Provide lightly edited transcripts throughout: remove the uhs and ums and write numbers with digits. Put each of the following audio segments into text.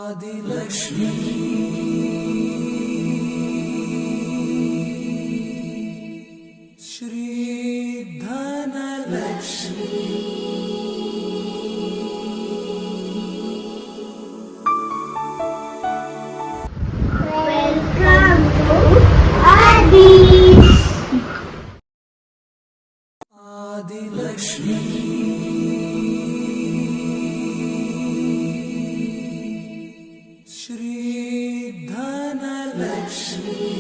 Adilakshmi Shri Dhanlaxmi Welcome to Adi. Adilakshmi Shri Dhanlaxmi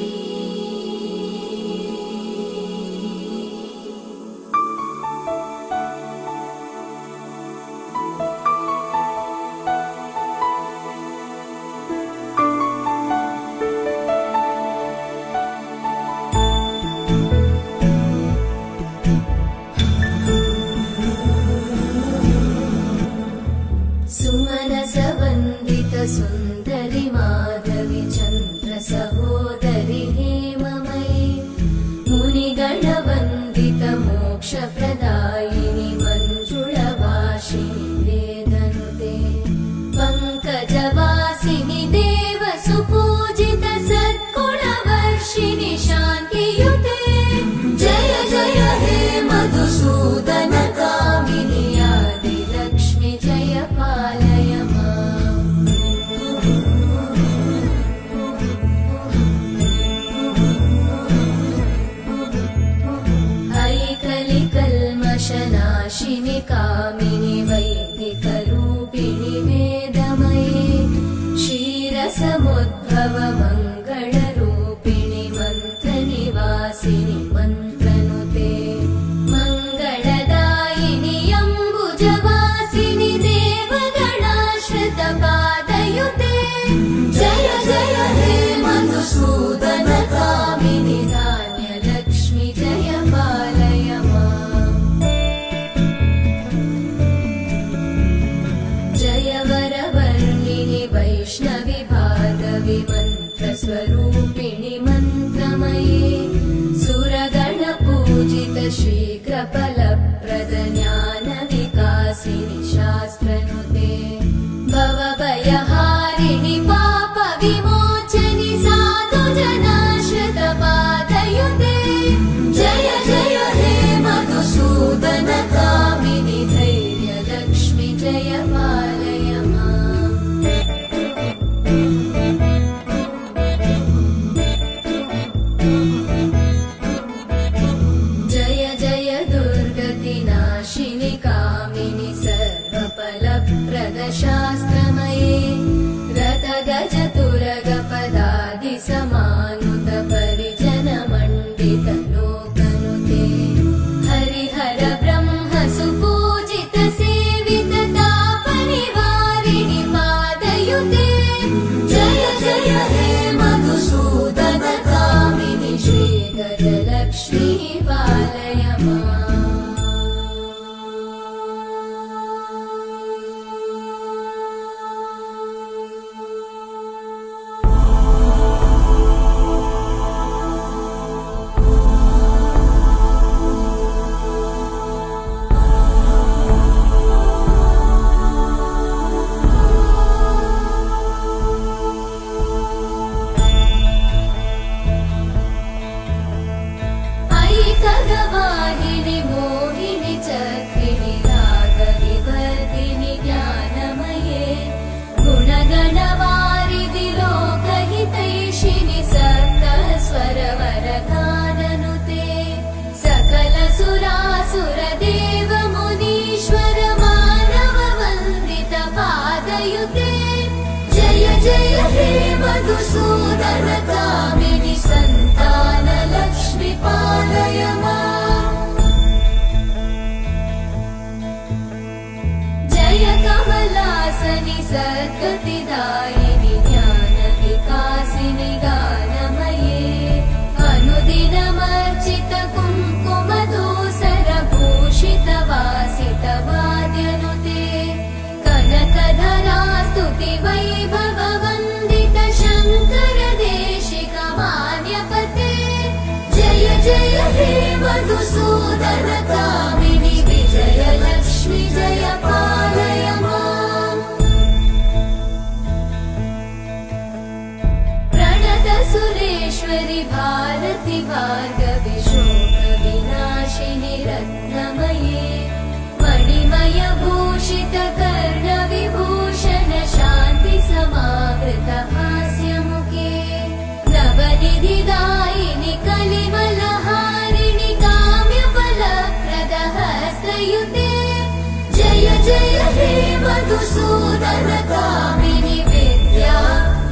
सुमनसवन्दित सुन्दरि माधवि चन्द्र सहोदरि हेममयि मुनिगणवन्दित मोक्षप्रदायिनि मञ्जुळभाषिणि वेदनुते पङ्कजवासिनि देवसुपूजित सद्गुणवर्षिणि शान्तियुते जय जय हे मधुसूदन कामिनि आदिलक्ष्मि जय पालय कल्मषनाशिनि कामिनि वैदिकरूपिणि वेदमये क्षीरसमुद्भव मङ्गलरूपिणि मन्त्रनिवासिनि मन्त्रनुते मङ्गलदायिनि अम्बुजवासिनि देवगणाश्रितपादयुते जय जय हे मधुसूदन कामिनि धान्यलक्ष्मि जय पालय वैष्णवि भागवि मन्त्रस्वरूपिणि मन्त्रमये सुरगणपूजित शीघ्रफलप्रद ज्ञानविकासिनि शास्त्रनुते भवभयहारिणि पापविमोचनि साधुजनाश्रितपादयुते जय जय हे मधुसूदन कामिनि धैर्यलक्ष्मि जय पालय जय जय दुर्गतिनाशिनि कामिनि सर्वफलप्रद शास्त्रमये रथगजतुरगपदादि समानुत परिजन मण्डित लोकनुते हरिहर ब्रह्म सुपूजित सेवित तापनिवारिणि पादयुते जय जय हे मधुसूदन कामिनि श्री गजलक्ष्मी पालय ऐकगवाहिनि मोहिनि चक्रिणि रागविवर्धिनि ज्ञानमये गुणगणवारिधि लोकहितैषिणि सप्तस्वरवरगाननुते सकल सुरासुर देव मुनीश्वर मानव वन्दित पादयुते जय जय हे मधुसूदन कामिनि सन्तान लक्ष्मि पालय जय कमलासनि सद्गतिदायिनि ज्ञानविकासिनि गानमये अनुदिनमर्चित कुङ्कुमधूसर भूषित वासित वाद्यनुते कनकधरा स्तुति वैभव वन्दित शङ्कर देशिक मान्यपते जय जय हे मधुसूदन कामिनि विजयलक्ष्मि जय पालय भारति भार्गवि शोकविनाशिनि रत्नमये मणिमय भूषित कर्णविभूषण शान्ति समावृत हास्यमुखे नवनिधिदायिनि कलिमलहारिणि काम्यफलप्रद हस्तयुते जय जय हे मधुसूदन कामिनि विद्या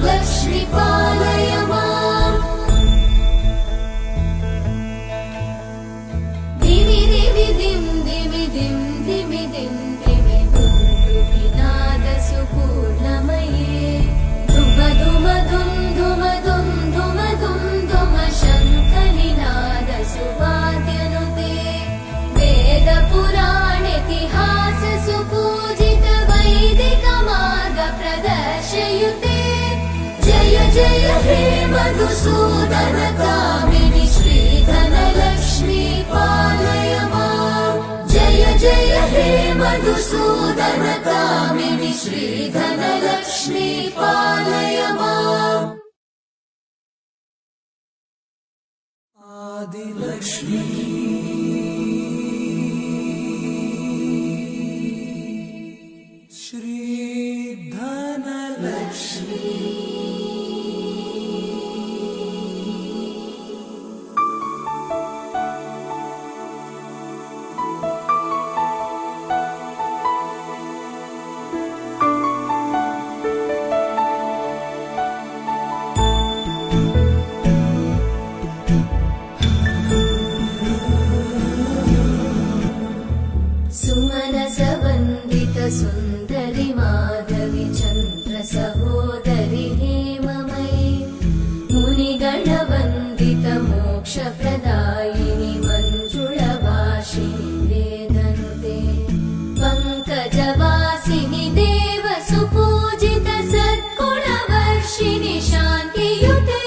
लक्ष्मी पालय माम् धिमि धिमि धिं धिमि धिं धिमि धिं धिमि दुन्दुभिनाद सुपूर्णमये धुम धुम धुं धुम धुं धुम धुं धुम शङ्खनिनाद सुवाद्यनुते वेद पुराणेतिहास सुपूजित वैदिक मार्ग प्रदर्शयुते जय जय हे मधुसूदन कामिनि श्रीधन लक्ष्मी पालय माम् जय जय हे मधुसूदन कामिनि श्रीधन लक्ष्मी पालय माम् आदिलक्ष्मी श्रीधनलक्ष्मी सुमनसवन्दित सुन्दरि माधवि चन्द्र सहोदरि हेममयि मुनिगणवन्दित मोक्षप्रदायिनि मञ्जुळभाषिणि वेदनुते पङ्कजवासिनि देव सुपूजित सद्गुणवर्षिणि शान्तियुते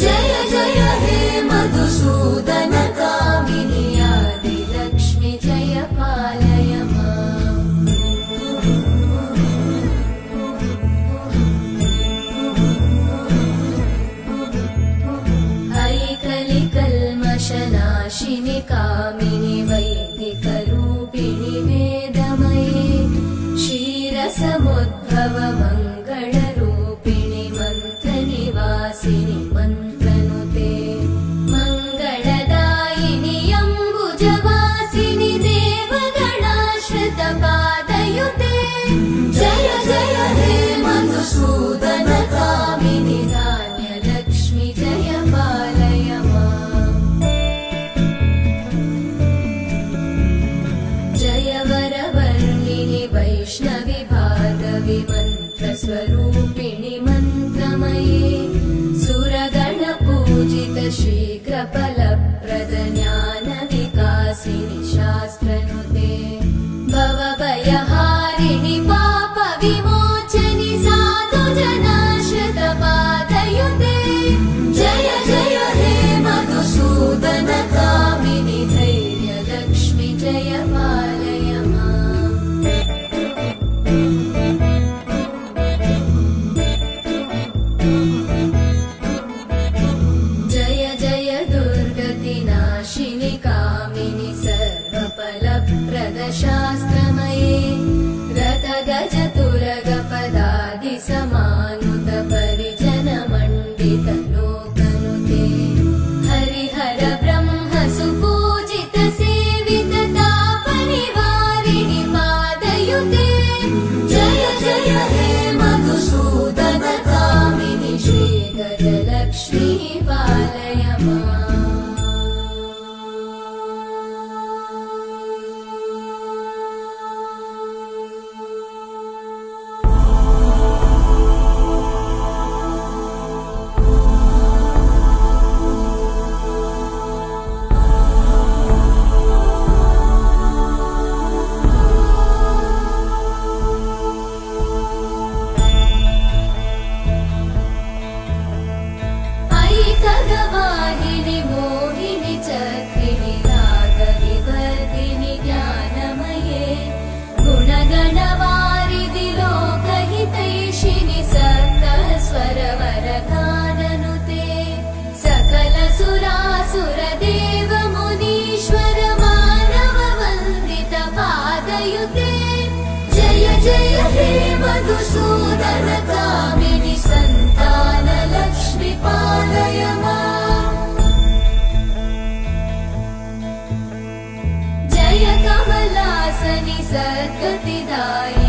जय जय हे मधुसूदन कामिनि आदिलक्ष्मि जय पालय माम् ऐकलिकल्मषनाशिनि कामिनि वैदिकरूपिणि वेदमये क्षीरसमुद्भव मङ्गलरूपिणि मन्त्रनिवासिनि मन्त्रनुते मङ्गलदायिनि अम्बुजवासिनि देवगणाश्रित पादयुते जय जय हे मधुसूदन कामिनि धान्यलक्ष्मि जय पालय माम् जय वरवर्णिनि वैष्णवि भार्गवि मन्त्रस्वरूपिणि मन्त्रमये सुरगणपूजित शीघ्रफलप्रद ज्ञानविकासिनि शास्त्रनुते भवभयहारिणि पापविमोचनि साधुजनाश्रित पादयुते जय जय हे मधुसूदन कामिनि धैर्यलक्ष्मि जय पालय माम् जय जय दुर्गतिनाशिनि कामिनि सर्वफलप्रद शास्त्रमये रथगजतुरगपदादि समानुत परिजनमण्डित लोकनुते हरिहर ब्रह्म सुपूजित सेवित तापनिवारिणि पादयुते जय जय हे मधुसूदन कामिनि श्रीगजलक्ष्मी पालय माम् आपदायुते जय जय हे मधुसूदन कामिनि सन्तानलक्ष्मि पालय माम् जय कमलासनि सद्गतिदायिनि